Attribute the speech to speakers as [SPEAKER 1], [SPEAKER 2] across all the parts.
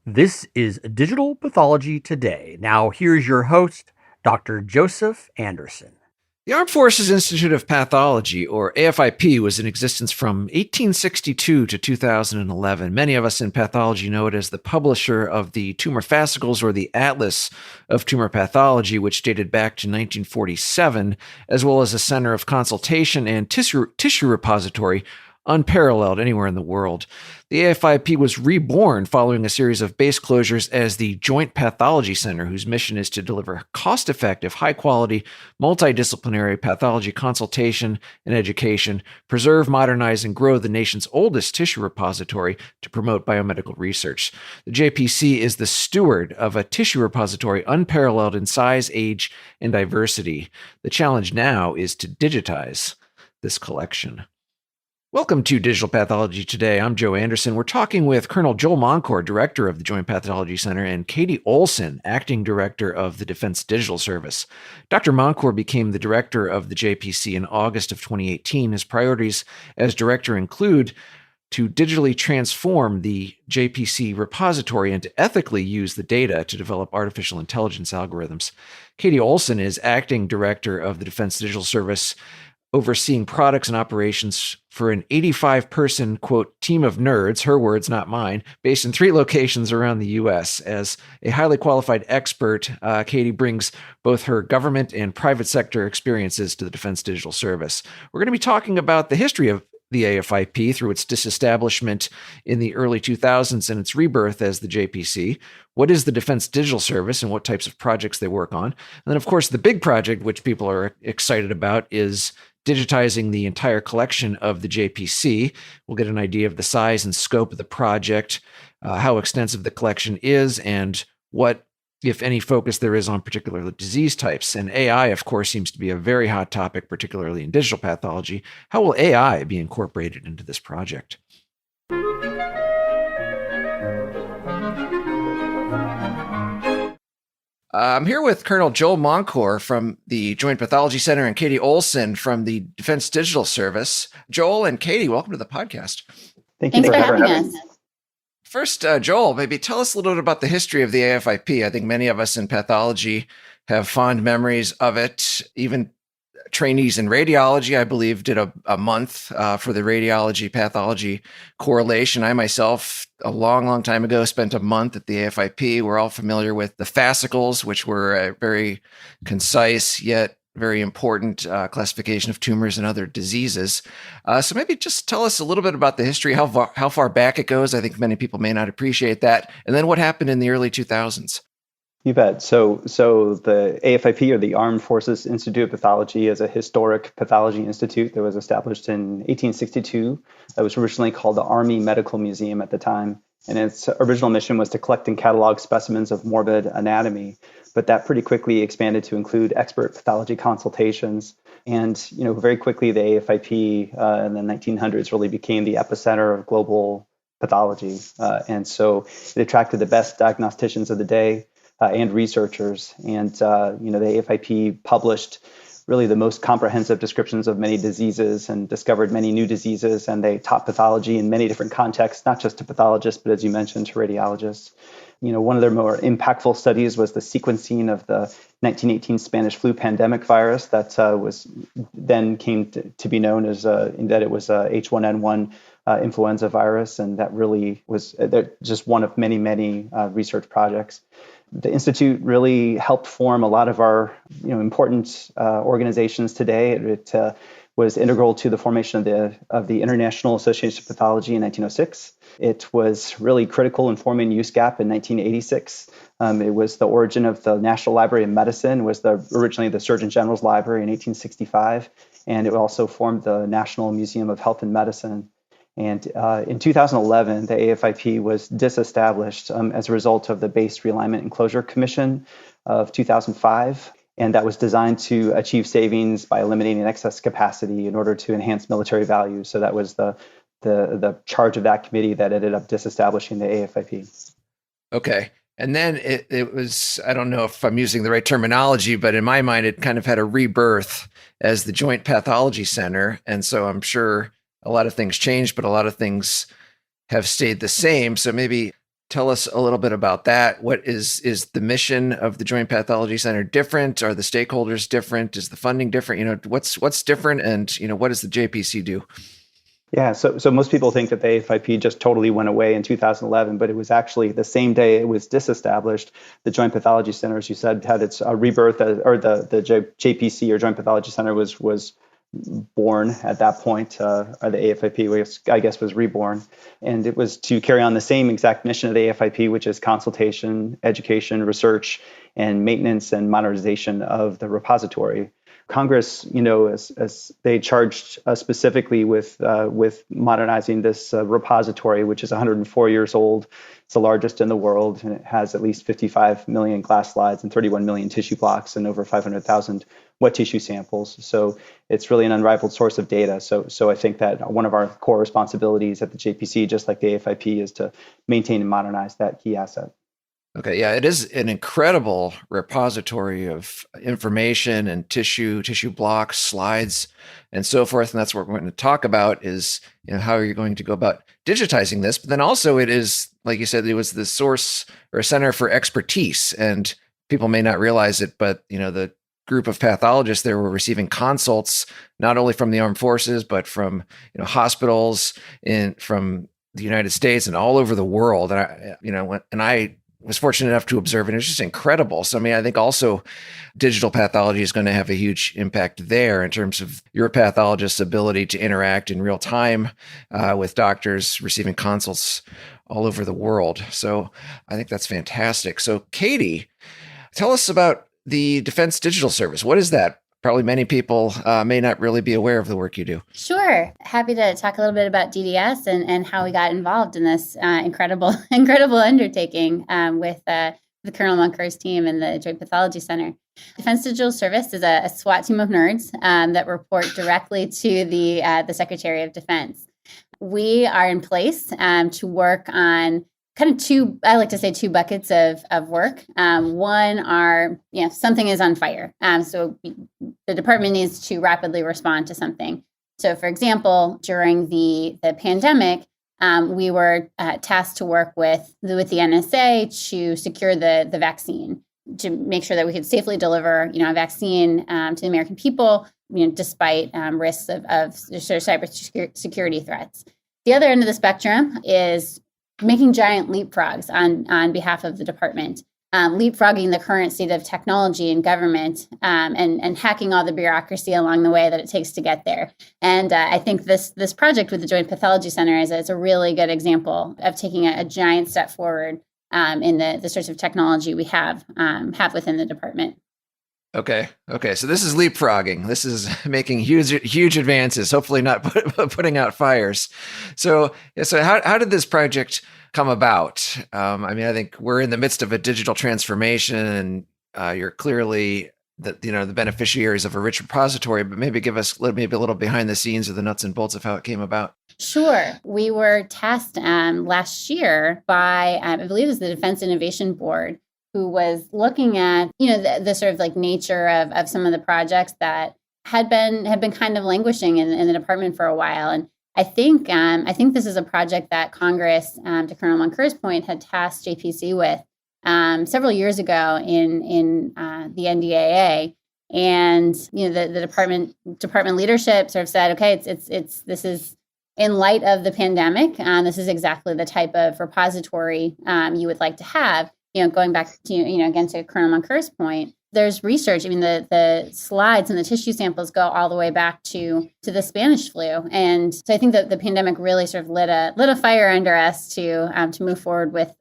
[SPEAKER 1] This is Digital Pathology Today. Now, here's your host, Dr. Joseph Anderson.
[SPEAKER 2] The Armed Forces Institute of Pathology, or AFIP, was in existence from 1862 to 2011. Many of us in pathology know it as the publisher of the tumor fascicles, or the Atlas of Tumor Pathology, which dated back to 1947, as well as a center of consultation and tissue repository unparalleled anywhere in the world. The AFIP was reborn following a series of base closures as the Joint Pathology Center, whose mission is to deliver cost-effective, high-quality, multidisciplinary pathology consultation and education, preserve, modernize, and grow the nation's oldest tissue repository to promote biomedical research. The JPC is the steward of a tissue repository unparalleled in size, age, and diversity. The challenge now is to digitize this collection. Welcome to Digital Pathology Today. I'm Joe Anderson. We're talking with Colonel Joel Moncur, Director of the Joint Pathology Center, and Katie Olson, Acting Director of the Defense Digital Service. Dr. Moncur became the Director of the JPC in August of 2018. His priorities as Director include to digitally transform the JPC repository and to ethically use the data to develop artificial intelligence algorithms. Katie Olson is Acting Director of the Defense Digital Service, overseeing products and operations for an 85-person, quote, team of nerds, her words, not mine, based in 3 locations around the U.S. As a highly qualified expert, Katie brings both her government and private sector experiences to the Defense Digital Service. We're going to be talking about the history of the AFIP through its disestablishment in the early 2000s and its rebirth as the JPC. What is the Defense Digital Service and what types of projects they work on? And then, of course, the big project, which people are excited about, is digitizing the entire collection of the JPC. We'll get an idea of the size and scope of the project, how extensive the collection is, and what, if any, focus there is on particular disease types. And AI, of course, seems to be a very hot topic, particularly in digital pathology. How will AI be incorporated into this project? I'm here with Colonel Joel Moncur from the Joint Pathology Center and Katie Olson from the Defense Digital Service. Joel and Katie, welcome to the podcast.
[SPEAKER 3] Thanks for having us.
[SPEAKER 2] First, Joel, maybe tell us a little bit about the history of the AFIP. I think many of us in pathology have fond memories of it. Even trainees in radiology, I believe, did a month for the radiology pathology correlation. I myself, a long time ago, spent a month at the AFIP. We're all familiar with the fascicles, which were a very concise yet very important classification of tumors and other diseases. So maybe just tell us a little bit about the history, how far back it goes. I think many people may not appreciate that. And then what happened in the early 2000s?
[SPEAKER 3] You bet. So the AFIP, or the Armed Forces Institute of Pathology, is a historic pathology institute that was established in 1862. It was originally called the Army Medical Museum at the time. And its original mission was to collect and catalog specimens of morbid anatomy. But that pretty quickly expanded to include expert pathology consultations. And very quickly, the AFIP in the 1900s really became the epicenter of global pathology. And so it attracted the best diagnosticians of the day and researchers. And the AFIP published really the most comprehensive descriptions of many diseases and discovered many new diseases. And they taught pathology in many different contexts, not just to pathologists, but as you mentioned, to radiologists. One of their more impactful studies was the sequencing of the 1918 Spanish flu pandemic virus that was then came to be known as that it was H1N1 influenza virus, and that really was just one of many research projects. The Institute really helped form a lot of our important organizations today. It was integral to the formation of the International Association of Pathology in 1906. It was really critical in forming USGAP in 1986. It was the origin of the National Library of Medicine, was originally the Surgeon General's Library in 1865, and it also formed the National Museum of Health and Medicine. And in 2011, the AFIP was disestablished as a result of the Base Realignment and Closure Commission of 2005. And that was designed to achieve savings by eliminating excess capacity in order to enhance military value. So that was the charge of that committee that ended up disestablishing the AFIP.
[SPEAKER 2] Okay. And then it was, I don't know if I'm using the right terminology, but in my mind, it kind of had a rebirth as the Joint Pathology Center. And so I'm sure a lot of things changed, but a lot of things have stayed the same. So maybe tell us a little bit about that. What is the mission of the Joint Pathology Center different? Are the stakeholders different? Is the funding different? What's different, and what does the JPC do?
[SPEAKER 3] Yeah, so most people think that the AFIP just totally went away in 2011, but it was actually the same day it was disestablished. The Joint Pathology Center, as you said, had its rebirth, or the JPC, or Joint Pathology Center, was born at that point. Or the AFIP, which I guess was reborn, and it was to carry on the same exact mission of the AFIP, which is consultation, education, research, and maintenance and modernization of the repository. Congress, as they charged us specifically with modernizing this repository, which is 104 years old. It's the largest in the world, and it has at least 55 million glass slides and 31 million tissue blocks and over 500,000 wet tissue samples. So it's really an unrivaled source of data. So I think that one of our core responsibilities at the JPC, just like the AFIP, is to maintain and modernize that key asset.
[SPEAKER 2] Okay, yeah, it is an incredible repository of information and tissue blocks, slides, and so forth. And that's what we're going to talk about is, how are you going to go about digitizing this? But then also it is, like you said, it was the source or a center for expertise. And people may not realize it, but, the group of pathologists there were receiving consults, not only from the armed forces, but from, hospitals from the United States and all over the world. And I was fortunate enough to observe, and it was just incredible. So, I think also digital pathology is going to have a huge impact there in terms of your pathologist's ability to interact in real time with doctors receiving consults all over the world. So I think that's fantastic. So Katie, tell us about the Defense Digital Service. What is that? Probably many people may not really be aware of the work you do.
[SPEAKER 4] Sure. Happy to talk a little bit about DDS and how we got involved in this incredible undertaking with Colonel Moncur's team and the Joint Pathology Center. Defense Digital Service is a SWAT team of nerds that report directly to the Secretary of Defense. We are in place to work on kind of two buckets of work. One are, something is on fire. So the department needs to rapidly respond to something. So for example, during the pandemic, we were tasked to work with the NSA to secure the vaccine, to make sure that we could safely deliver, a vaccine to the American people, despite risks of cyber security threats. The other end of the spectrum is making giant leapfrogs on behalf of the department, leapfrogging the current state of technology in government, and hacking all the bureaucracy along the way that it takes to get there. And I think this project with the Joint Pathology Center is a really good example of taking a giant step forward in the sorts of technology we have within the department.
[SPEAKER 2] Okay. So this is leapfrogging. This is making huge advances, hopefully not putting out fires. So how did this project come about? I think we're in the midst of a digital transformation, and you're clearly the beneficiaries of a rich repository, but maybe give us maybe a little behind the scenes of the nuts and bolts of how it came about.
[SPEAKER 4] Sure. We were tasked last year by, I believe it was the Defense Innovation Board, who was looking at, the sort of like nature of some of the projects that had been kind of languishing in the department for a while. And I think this is a project that Congress, to Colonel Moncur's point, had tasked JPC with several years ago in the NDAA. And the department leadership sort of said, okay, this is in light of the pandemic. This is exactly the type of repository you would like to have. Going back to, again, to Colonel Moncur's point, there's research. The slides and the tissue samples go all the way back to the Spanish flu. And so I think that the pandemic really sort of lit a fire under us to move forward with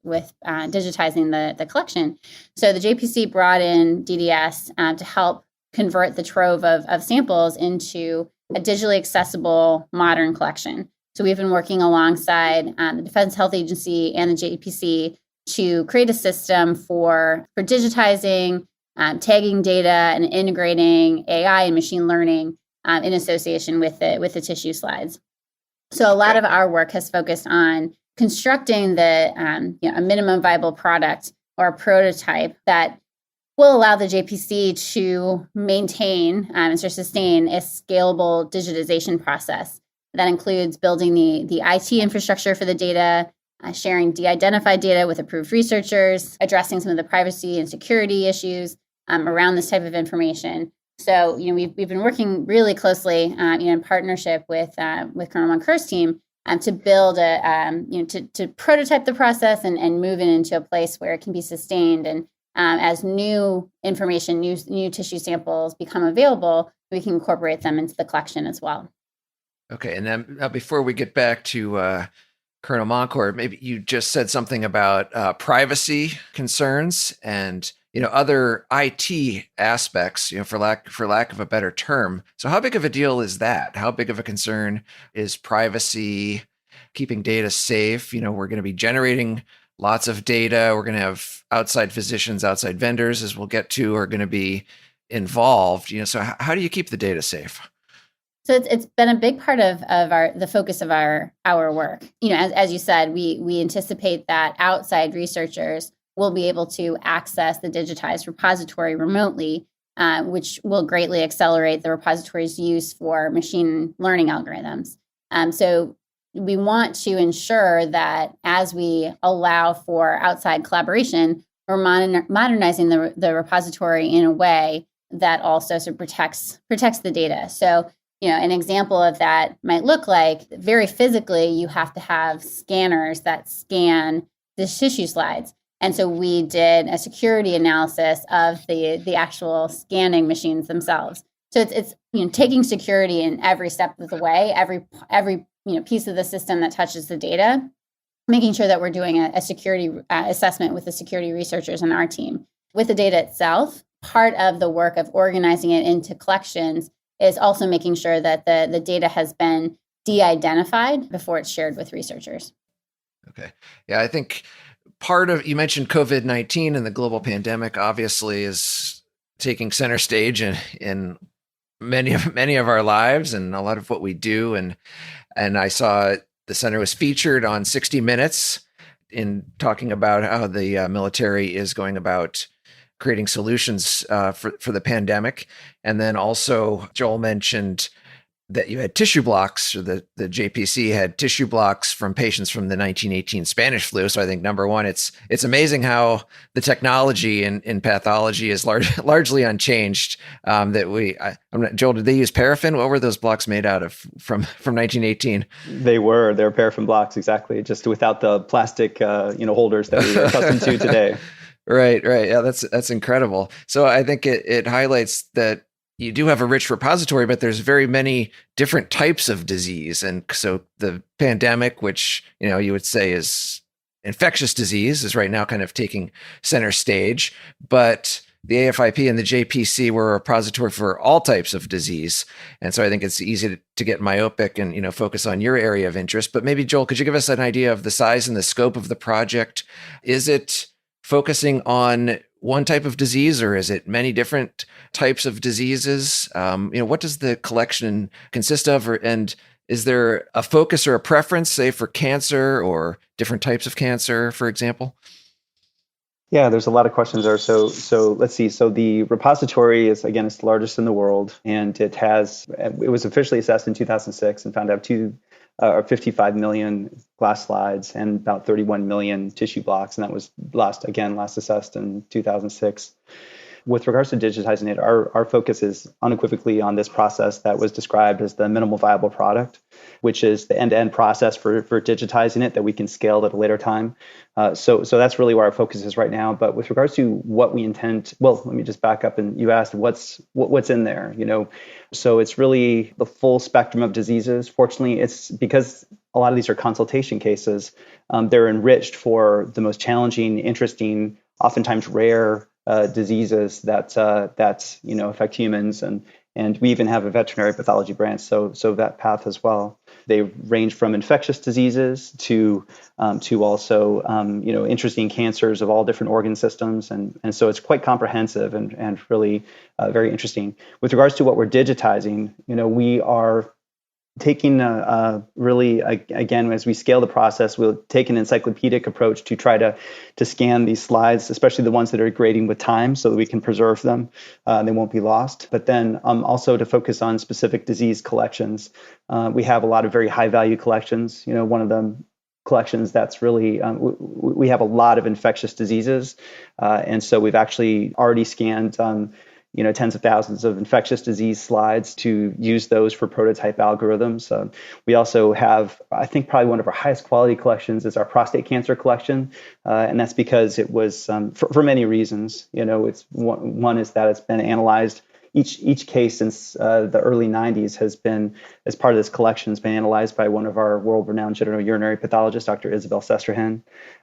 [SPEAKER 4] digitizing the collection. So the JPC brought in DDS to help convert the trove of samples into a digitally accessible modern collection. So we've been working alongside the Defense Health Agency and the JPC to create a system for digitizing, tagging data, and integrating AI and machine learning in association with the tissue slides. So a lot of our work has focused on constructing a minimum viable product or a prototype that will allow the JPC to maintain and sustain a scalable digitization process that includes building the IT infrastructure for the data, sharing de-identified data with approved researchers, addressing some of the privacy and security issues around this type of information. So, we've been working really closely, in partnership with Colonel Moncur's team to build to prototype the process and move it into a place where it can be sustained. And as new information, new tissue samples become available, we can incorporate them into the collection as well.
[SPEAKER 2] Okay, and then before we get back to Colonel Moncur, maybe you just said something about privacy concerns and other IT aspects, for lack of a better term. So how big of a deal is that? How big of a concern is privacy, keeping data safe? We're going to be generating lots of data. We're going to have outside physicians, outside vendors, as we'll get to, are going to be involved. So how do you keep the data safe?
[SPEAKER 4] So it's been a big part of the focus of our work. As you said, we anticipate that outside researchers will be able to access the digitized repository remotely, which will greatly accelerate the repository's use for machine learning algorithms. So we want to ensure that as we allow for outside collaboration, we're modernizing the repository in a way that also sort of protects the data. So, an example of that might look like, very physically, you have to have scanners that scan the tissue slides. And so we did a security analysis of the actual scanning machines themselves. So it's taking security in every step of the way, every piece of the system that touches the data, making sure that we're doing a security assessment with the security researchers on our team. With the data itself, part of the work of organizing it into collections is also making sure that the data has been de-identified before it's shared with researchers.
[SPEAKER 2] Okay. Yeah, I think you mentioned COVID-19 and the global pandemic obviously is taking center stage in many of our lives and a lot of what we do. And I saw the center was featured on 60 Minutes in talking about how the military is going about creating solutions for the pandemic. And then also Joel mentioned that you had tissue blocks, or the JPC had tissue blocks from patients from the 1918 Spanish flu. So I think number one, it's amazing how the technology in pathology is largely unchanged. Joel, did they use paraffin? What were those blocks made out of from 1918?
[SPEAKER 3] They're paraffin blocks, exactly, just without the plastic holders that we're accustomed to today.
[SPEAKER 2] Right. Yeah, that's incredible. So I think it highlights that you do have a rich repository, but there's very many different types of disease. And so the pandemic, which, you would say is infectious disease, is right now kind of taking center stage. But the AFIP and the JPC were a repository for all types of disease. And so I think it's easy to get myopic and, focus on your area of interest. But maybe, Joel, could you give us an idea of the size and the scope of the project? Is it focusing on one type of disease, or is it many different types of diseases? What does the collection consist of? And is there a focus or a preference, say, for cancer or different types of cancer, for example?
[SPEAKER 3] Yeah, there's a lot of questions there. So let's see. So the repository is, again, it's the largest in the world, and it was officially assessed in 2006 and found out 55 million glass slides and about 31 million tissue blocks. And that was last assessed in 2006. With regards to digitizing it, our focus is unequivocally on this process that was described as the minimal viable product, which is the end-to-end process for digitizing it that we can scale at a later time. So that's really where our focus is right now. But with regards to what we intend, well, let me just back up. And you asked what's in there, So it's really the full spectrum of diseases. Fortunately, it's because a lot of these are consultation cases. They're enriched for the most challenging, interesting, oftentimes rare diseases that affect humans, and we even have a veterinary pathology branch, so that path as well. They range from infectious diseases to also interesting cancers of all different organ systems, and so it's quite comprehensive and really very interesting. With regards to what we're digitizing, we are taking again, as we scale the process, we'll take an encyclopedic approach to try to scan these slides, especially the ones that are grading with time, so that we can preserve them. They won't be lost. But then also to focus on specific disease collections. We have a lot of very high value collections. One of them collections that's really, we have a lot of infectious diseases. And so we've actually already scanned, tens of thousands of infectious disease slides to use those for prototype algorithms. We also have, I think, probably one of our highest quality collections is our prostate cancer collection. And that's because it was, for many reasons, it's one is that it's been analyzed. Each case since the early 90s has been, as part of this collection, has been analyzed by one of our world-renowned genitourinary pathologists, Dr. Isabel Sesterhen.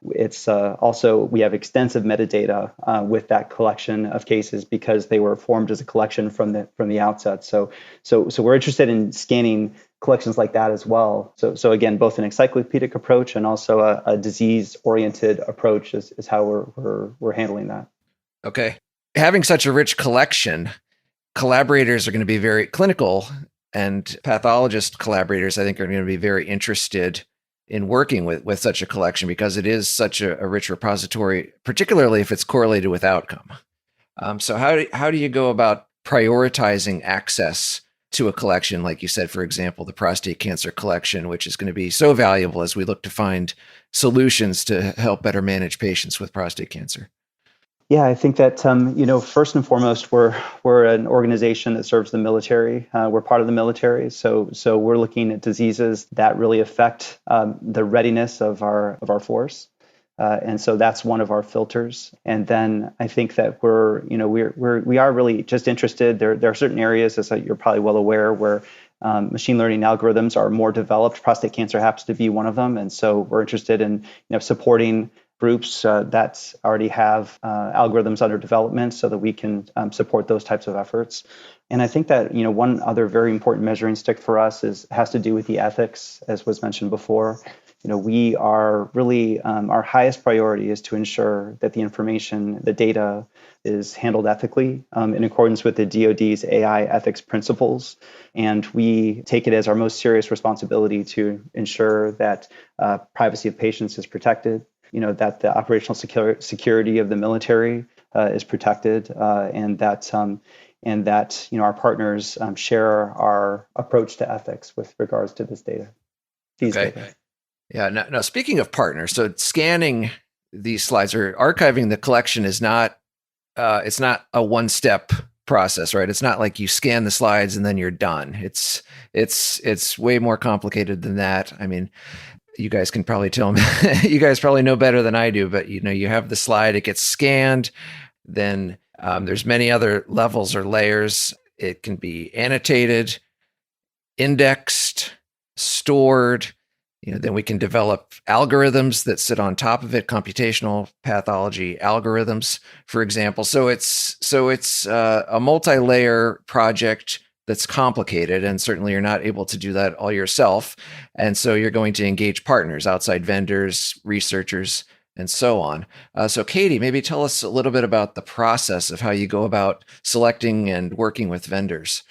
[SPEAKER 3] It's also, we have extensive metadata with that collection of cases because they were formed as a collection from the outset. So we're interested in scanning collections like that as well. So again, both an encyclopedic approach and also a disease-oriented approach is how we're handling that.
[SPEAKER 2] Okay. Having such a rich collection, collaborators are going to be very clinical, and pathologist collaborators, I think, are going to be very interested in working with such a collection because it is such a rich repository, particularly if it's correlated with outcome. So how do you go about prioritizing access to a collection, like you said, for example, the prostate cancer collection, which is going to be so valuable as we look to find solutions to help better manage patients with prostate cancer?
[SPEAKER 3] Yeah, I think that first and foremost, we're an organization that serves the military. We're part of the military, so we're looking at diseases that really affect the readiness of our force, and so that's one of our filters. And then I think that we are really just interested. There are certain areas, as you're probably well aware, where machine learning algorithms are more developed. Prostate cancer happens to be one of them, and so we're interested in supporting groups that already have algorithms under development so that we can support those types of efforts. And I think that one other very important measuring stick for us has to do with the ethics, as was mentioned before. We are really, our highest priority is to ensure that the information, the data, is handled ethically in accordance with the DoD's AI ethics principles. And we take it as our most serious responsibility to ensure that privacy of patients is protected, that the operational security of the military is protected, and that our partners share our approach to ethics with regards to this data. Data.
[SPEAKER 2] Yeah. Now, speaking of partners, so scanning these slides or archiving the collection is not it's not a one-step process, right? It's not like you scan the slides and then you're done. It's way more complicated than that. I mean, you guys can probably tell me, you guys probably know better than I do, but you have the slide, it gets scanned, then there's many other levels or layers. It can be annotated, indexed, stored. Then we can develop algorithms that sit on top of it, computational pathology algorithms, for example. So it's a multi-layer project that's complicated, and certainly you're not able to do that all yourself. And so you're going to engage partners, outside vendors, researchers, and so on. So Katie, maybe tell us a little bit about the process of how you go about selecting and working with vendors.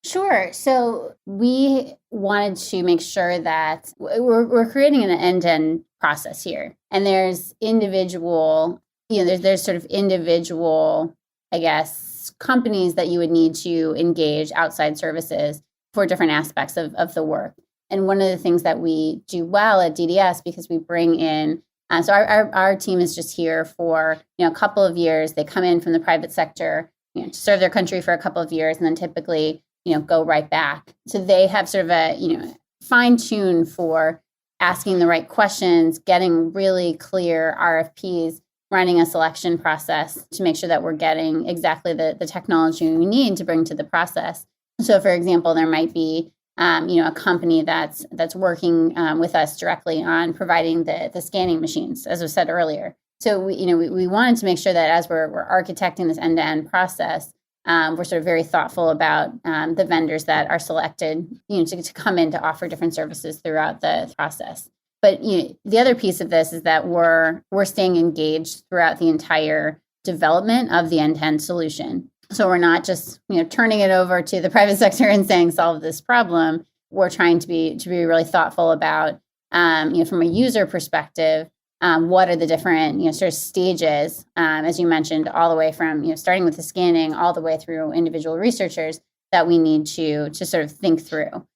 [SPEAKER 4] Sure. So we wanted to make sure that we're creating an end-to-end process here. And there's individual, there's sort of individual, I guess, companies that you would need to engage outside services for different aspects of the work. And one of the things that we do well at DDS, because we bring in, so our team is just here for a couple of years. They come in from the private sector, to serve their country for a couple of years, and then typically go right back. So they have sort of a, fine tune for asking the right questions, getting really clear RFPs, running a selection process to make sure that we're getting exactly the technology we need to bring to the process. So for example, there might be, a company that's working with us directly on providing the scanning machines, as was said earlier. So we wanted to make sure that as we're architecting this end-to-end process, we're sort of very thoughtful about the vendors that are selected, to come in to offer different services throughout the process. But the other piece of this is that we're staying engaged throughout the entire development of the end-to-end solution. So we're not just turning it over to the private sector and saying solve this problem. We're trying to be really thoughtful about from a user perspective. What are the different, sort of stages, as you mentioned, all the way from, starting with the scanning all the way through individual researchers that we need to sort of think through.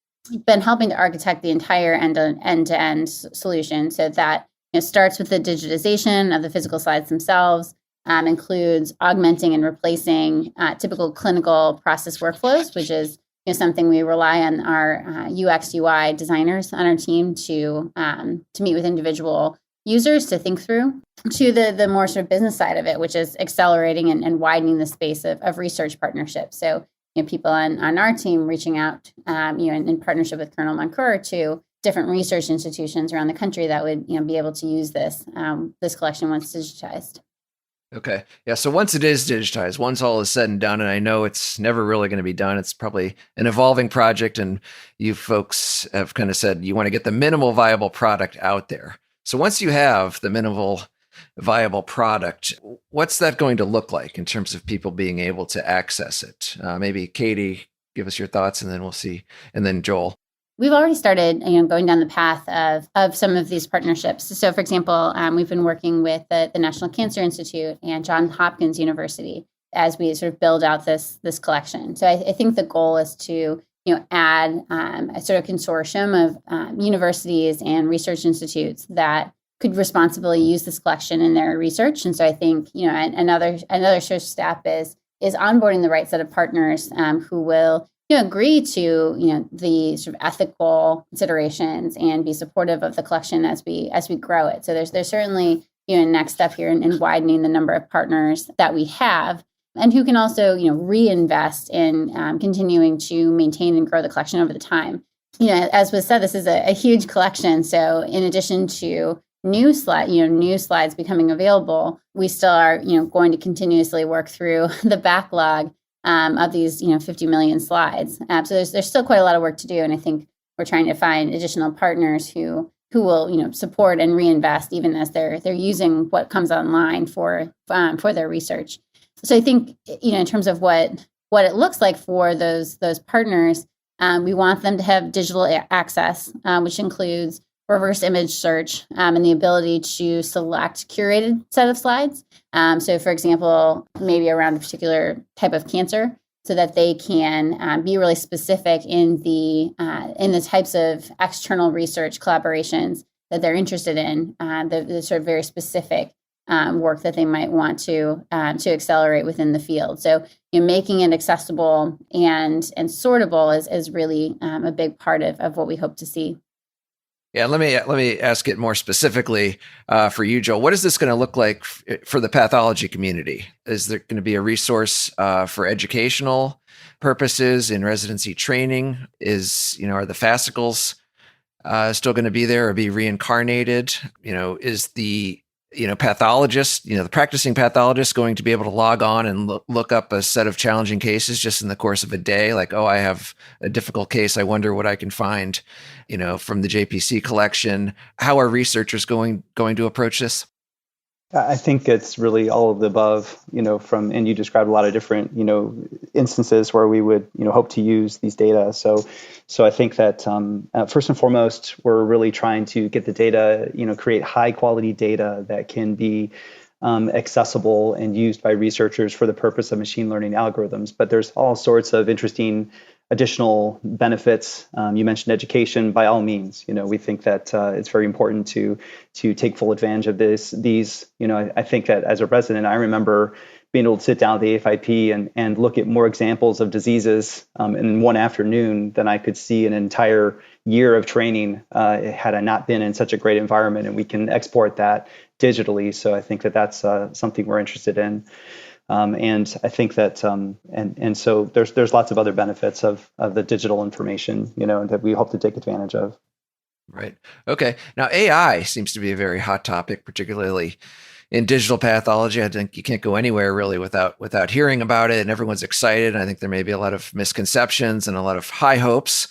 [SPEAKER 4] been helping to architect the entire end-to-end solution. So that starts with the digitization of the physical slides themselves, includes augmenting and replacing typical clinical process workflows, which is something we rely on our UX UI designers on our team to meet with individual users to think through, to the more sort of business side of it, which is accelerating and widening the space of research partnerships. So people on our team reaching out, in partnership with Colonel Moncur to different research institutions around the country that would be able to use this collection once digitized.
[SPEAKER 2] Okay. Yeah. So once it is digitized, once all is said and done, and I know it's never really going to be done, it's probably an evolving project. And you folks have kind of said you want to get the minimal viable product out there. So once you have the minimal viable product, what's that going to look like in terms of people being able to access it? Maybe Katie, give us your thoughts, and then we'll see. And then Joel.
[SPEAKER 4] We've already started, going down the path of some of these partnerships. So, for example, we've been working with the National Cancer Institute and Johns Hopkins University as we sort of build out this collection. So, I think the goal is to add a sort of consortium of universities and research institutes that could responsibly use this collection in their research. And so, I think another sort of step is onboarding the right set of partners who will agree to the sort of ethical considerations and be supportive of the collection as we grow it. So there's certainly a next step here in widening the number of partners that we have, and who can also reinvest in continuing to maintain and grow the collection over the time. As was said, this is a huge collection. So in addition to new slides becoming available, we still are going to continuously work through the backlog of these 50 million slides. So there's still quite a lot of work to do, and I think we're trying to find additional partners who will support and reinvest even as they're using what comes online for their research. So I think in terms of what it looks like for those partners, we want them to have digital access, which includes reverse image search and the ability to select curated set of slides. So, for example, maybe around a particular type of cancer, so that they can be really specific in the types of external research collaborations that they're interested in, the sort of very specific work that they might want to accelerate within the field. So, making it accessible and sortable is really a big part of what we hope to see.
[SPEAKER 2] Yeah, let me ask it more specifically for you, Joel. What is this going to look like for the pathology community? Is there going to be a resource for educational purposes in residency training? Are the fascicles still going to be there or be reincarnated? Is the pathologist, the practicing pathologist going to be able to log on and look up a set of challenging cases just in the course of a day? Like, oh, I have a difficult case. I wonder what I can find, from the JPC collection. How are researchers going to approach this?
[SPEAKER 3] I think it's really all of the above, and you described a lot of different, instances where we would, hope to use these data. So I think that first and foremost, we're really trying to get the data, create high quality data that can be accessible and used by researchers for the purpose of machine learning algorithms. But there's all sorts of interesting additional benefits. You mentioned education. By all means, we think that it's very important to take full advantage of these. I think that as a resident, I remember being able to sit down at the AFIP and look at more examples of diseases in one afternoon than I could see an entire year of training had I not been in such a great environment. And we can export that digitally. So I think that that's something we're interested in. And I think that, and so there's lots of other benefits of the digital information, that we hope to take advantage of.
[SPEAKER 2] Right. Okay. Now, AI seems to be a very hot topic, particularly in digital pathology. I think you can't go anywhere really without hearing about it, and everyone's excited. And I think there may be a lot of misconceptions and a lot of high hopes,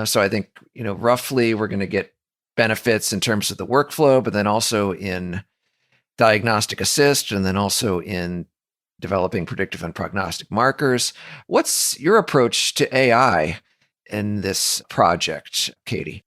[SPEAKER 2] so I think, roughly we're going to get benefits in terms of the workflow, but then also in diagnostic assist, and then also in developing predictive and prognostic markers. What's your approach to AI in this project, Katie?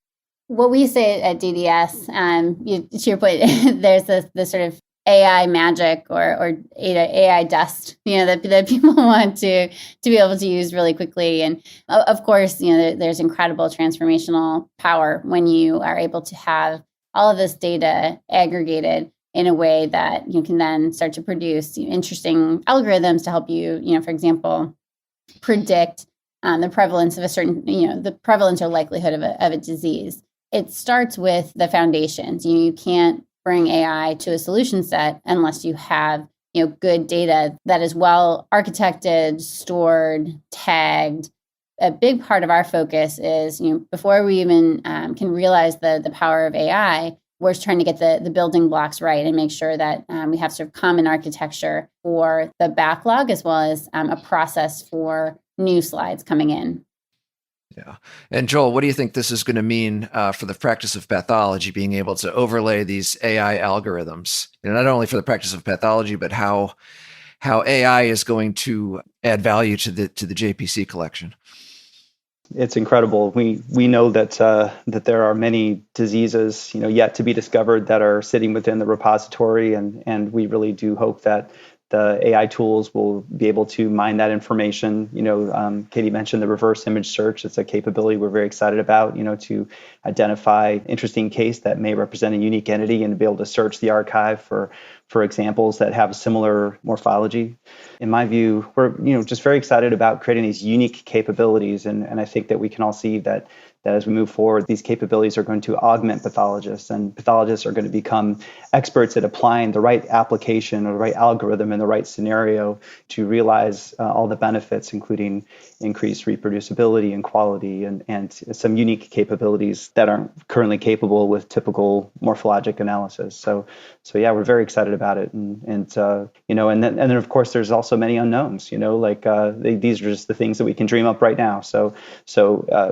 [SPEAKER 4] What we say at DDS, to your point, there's this sort of AI magic or AI dust, that people want to be able to use really quickly. And of course, there's incredible transformational power when you are able to have all of this data aggregated in a way that you can then start to produce interesting algorithms to help you, for example, predict the prevalence of a certain, the prevalence or likelihood of a disease. It starts with the foundations. You can't bring AI to a solution set unless you have good data that is well architected, stored, tagged. A big part of our focus is before we even can realize the power of AI, we're trying to get the building blocks right and make sure that we have sort of common architecture for the backlog as well as a process for new slides coming in.
[SPEAKER 2] Yeah. And Joel, what do you think this is going to mean for the practice of pathology, being able to overlay these AI algorithms, not only for the practice of pathology, but how AI is going to add value to the JPC collection?
[SPEAKER 3] It's incredible. We know that that there are many diseases yet to be discovered that are sitting within the repository, and we really do hope that the AI tools will be able to mine that information. Katie mentioned the reverse image search. It's a capability we're very excited about, to identify interesting case that may represent a unique entity and to be able to search the archive for examples that have similar morphology. In my view, we're just very excited about creating these unique capabilities, and I think that we can all see that as we move forward, these capabilities are going to augment pathologists, and pathologists are going to become experts at applying the right application or the right algorithm in the right scenario to realize all the benefits, including increased reproducibility and quality and some unique capabilities that aren't currently capable with typical morphologic analysis. So yeah, we're very excited about it. And then of course there's also many unknowns, these are just the things that we can dream up right now. So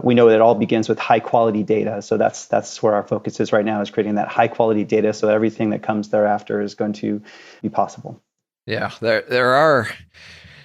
[SPEAKER 3] we know that it all begins with high quality data. So that's where our focus is right now, is creating that high quality data so everything that comes thereafter is going to be possible.
[SPEAKER 2] Yeah, there are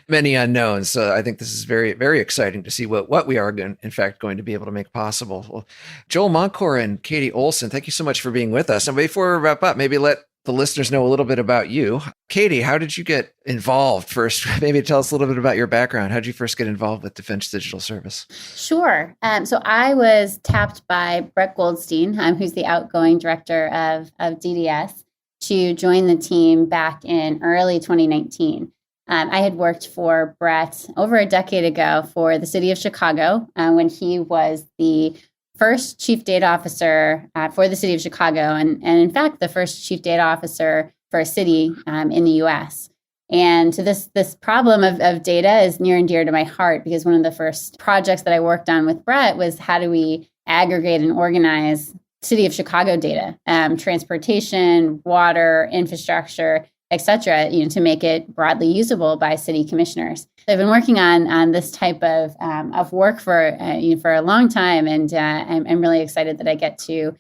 [SPEAKER 2] many unknowns. So I think this is very, very exciting to see what we are going to be able to make possible. Well, Joel Moncur and Katie Olson, thank you so much for being with us. And before we wrap up, maybe let the listeners know a little bit about you. Katie, how did you get involved first? Maybe tell us a little bit about your background. How did you first get involved with Defense Digital Service?
[SPEAKER 4] Sure. So I was tapped by Brett Goldstein, who's the outgoing director of DDS, to join the team back in early 2019. I had worked for Brett over a decade ago for the city of Chicago when he was the first chief data officer for the city of Chicago, and in fact, the first chief data officer for a city in the U.S. And so this problem of data is near and dear to my heart, because one of the first projects that I worked on with Brett was how do we aggregate and organize city of Chicago data, transportation, water, infrastructure, et cetera, to make it broadly usable by city commissioners. So I've been working on this type of work for a long time, and I'm really excited that I get to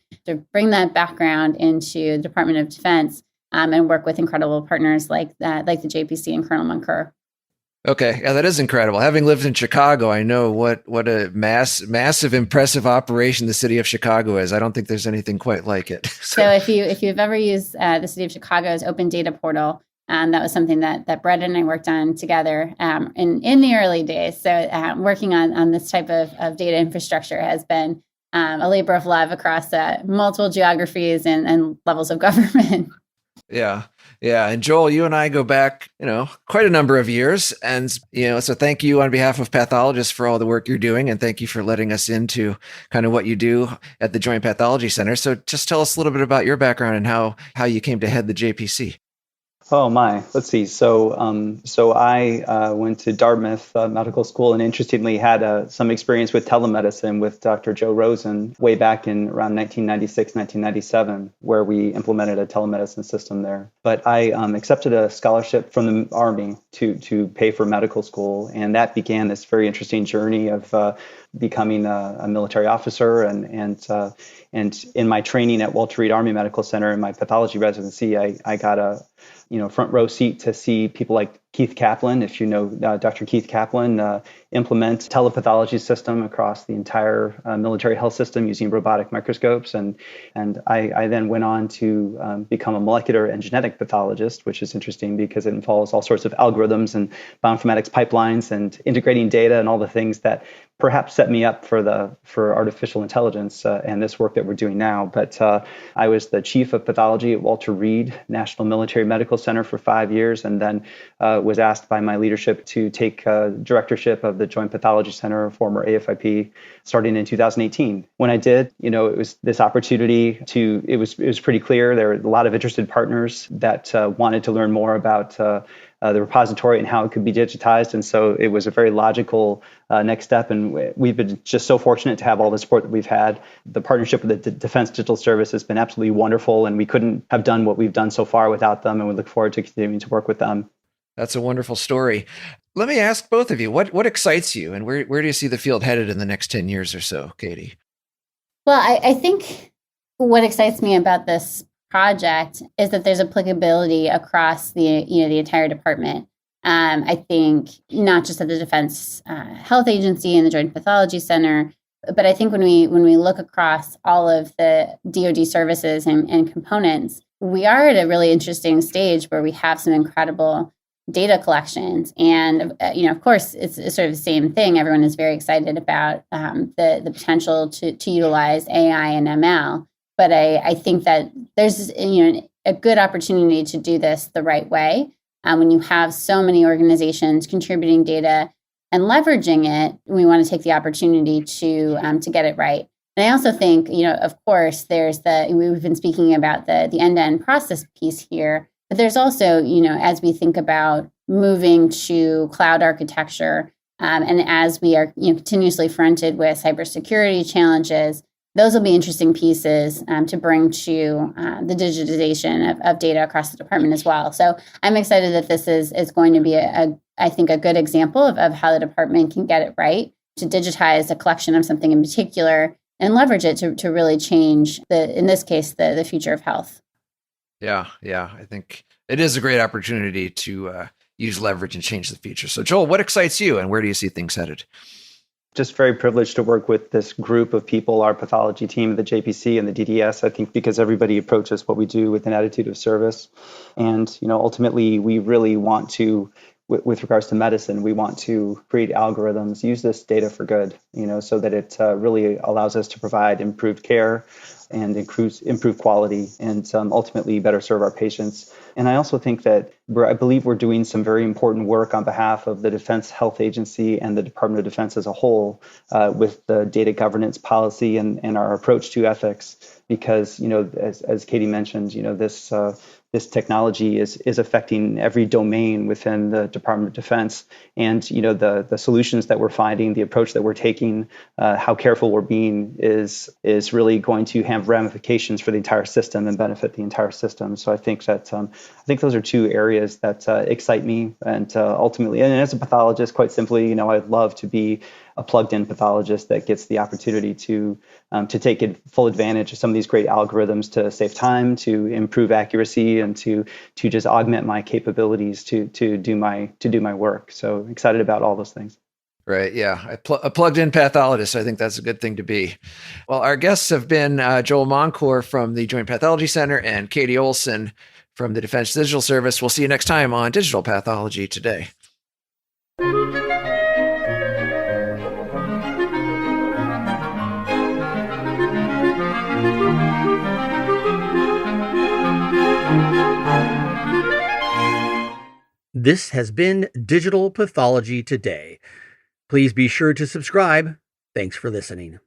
[SPEAKER 4] bring that background into the Department of Defense and work with incredible partners like the JPC and Colonel Moncur.
[SPEAKER 2] Okay, yeah, that is incredible. Having lived in Chicago, I know what a massive, impressive operation the city of Chicago is. I don't think there's anything quite like it.
[SPEAKER 4] So if you've ever used the city of Chicago's open data portal, that was something that Brett and I worked on together in the early days. So working on this type of data infrastructure has been a labor of love across multiple geographies and levels of government.
[SPEAKER 2] Yeah. And Joel, you and I go back, quite a number of years. And, so thank you on behalf of pathologists for all the work you're doing. And thank you for letting us into kind of what you do at the Joint Pathology Center. So just tell us a little bit about your background and how you came to head the JPC.
[SPEAKER 3] Oh my, let's see. So I went to Dartmouth Medical School, and interestingly had some experience with telemedicine with Dr. Joe Rosen way back in around 1996, 1997, where we implemented a telemedicine system there. But I accepted a scholarship from the Army to pay for medical school, and that began this very interesting journey of becoming a military officer, and in my training at Walter Reed Army Medical Center in my pathology residency, I got a front row seat to see people like Keith Kaplan, if you know Dr. Keith Kaplan, implement telepathology system across the entire military health system using robotic microscopes. And I then went on to become a molecular and genetic pathologist, which is interesting because it involves all sorts of algorithms and bioinformatics pipelines and integrating data and all the things that perhaps set me up for artificial intelligence and this work that we're doing now. But I was the chief of pathology at Walter Reed National Military Medical Center for 5 years, and then was asked by my leadership to take directorship of the Joint Pathology Center, former AFIP, starting in 2018. When I did, it was this opportunity to. It was pretty clear there were a lot of interested partners that wanted to learn more about the repository and how it could be digitized. And so it was a very logical next step. And we've been just so fortunate to have all the support that we've had. The partnership with the Defense Digital Service has been absolutely wonderful. And we couldn't have done what we've done so far without them. And we look forward to continuing to work with them.
[SPEAKER 2] That's a wonderful story. Let me ask both of you, what excites you and where do you see the field headed in the next 10 years or so, Katie?
[SPEAKER 4] Well, I think what excites me about this project is that there's applicability across the entire department. I think not just at the Defense Health Agency and the Joint Pathology Center, but I think when we look across all of the DoD services and components, we are at a really interesting stage where we have some incredible data collections. And, of course, it's sort of the same thing. Everyone is very excited about the potential to utilize AI and ML. But I think that there's a good opportunity to do this the right way. When you have so many organizations contributing data and leveraging it, we want to take the opportunity to get it right. And I also think, of course, we've been speaking about the end-to-end process piece here, but there's also, as we think about moving to cloud architecture, and as we are continuously fronted with cybersecurity challenges, those will be interesting pieces to bring to the digitization of data across the department as well. So I'm excited that this is going to be, I think, a good example of how the department can get it right to digitize a collection of something in particular and leverage it to really change, in this case, the future of health.
[SPEAKER 2] Yeah. I think it is a great opportunity to use leverage and change the future. So Joel, what excites you and where do you see things headed?
[SPEAKER 3] Just very privileged to work with this group of people, our pathology team, the JPC and the DDS, I think because everybody approaches what we do with an attitude of service. And, ultimately, we really want to, with regards to medicine, we want to create algorithms, use this data for good, so that it really allows us to provide improved care and improve quality and ultimately better serve our patients. And I also think that I believe we're doing some very important work on behalf of the Defense Health Agency and the Department of Defense as a whole with the data governance policy and our approach to ethics. Because, as Katie mentioned, this technology is affecting every domain within the Department of Defense. And, the solutions that we're finding, the approach that we're taking, how careful we're being is really going to have ramifications for the entire system and benefit the entire system. So I think that those are two areas that excite me. And ultimately, and as a pathologist, quite simply, I'd love to be a plugged-in pathologist that gets the opportunity to take full advantage of some of these great algorithms to save time, to improve accuracy, and to just augment my capabilities to do my work. So excited about all those things.
[SPEAKER 2] Right. Yeah. A plugged-in pathologist. I think that's a good thing to be. Well, our guests have been Joel Moncur from the Joint Pathology Center and Katie Olson from the Defense Digital Service. We'll see you next time on Digital Pathology Today.
[SPEAKER 1] This has been Digital Pathology Today. Please be sure to subscribe. Thanks for listening.